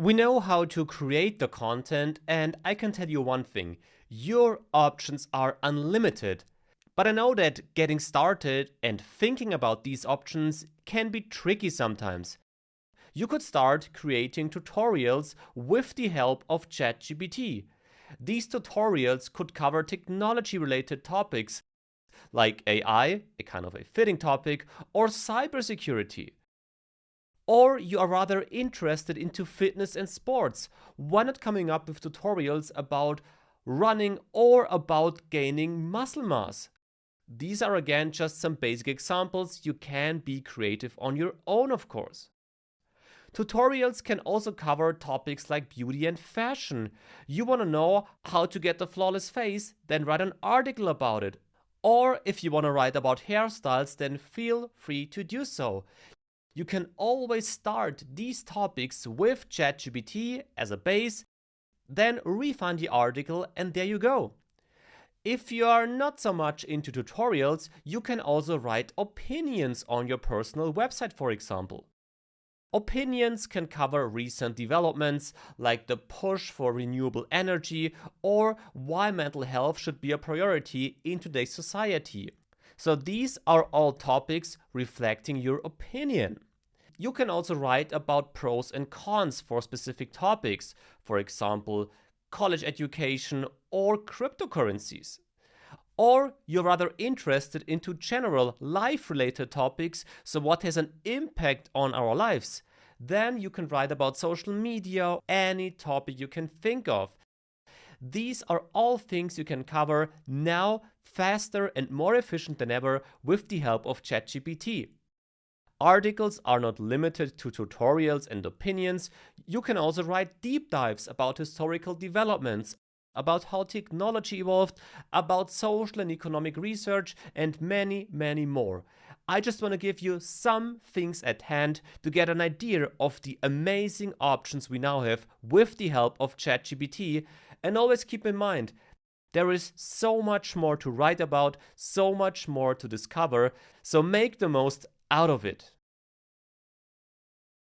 We know how to create the content, and I can tell you one thing, your options are unlimited. But I know that getting started and thinking about these options can be tricky sometimes. You could start creating tutorials with the help of ChatGPT. These tutorials could cover technology-related topics like AI, a kind of a fitting topic, or cybersecurity. Or you are rather interested into fitness and sports. Why not coming up with tutorials about running or about gaining muscle mass? These are again just some basic examples. You can be creative on your own, of course. Tutorials can also cover topics like beauty and fashion. You want to know how to get the flawless face? Then write an article about it. Or if you want to write about hairstyles, then feel free to do so. You can always start these topics with ChatGPT as a base, then refine the article, and there you go. If you are not so much into tutorials, you can also write opinions on your personal website, for example. Opinions can cover recent developments like the push for renewable energy or why mental health should be a priority in today's society. So these are all topics reflecting your opinion. You can also write about pros and cons for specific topics, for example, college education or cryptocurrencies. Or you're rather interested into general life-related topics, so what has an impact on our lives? Then you can write about social media, any topic you can think of. These are all things you can cover now faster and more efficient than ever with the help of ChatGPT. Articles are not limited to tutorials and opinions. You can also write deep dives about historical developments, about how technology evolved, about social and economic research, and many, many more. I just want to give you some things at hand to get an idea of the amazing options we now have with the help of ChatGPT. And always keep in mind, there is so much more to write about, so much more to discover, so make the most out of it.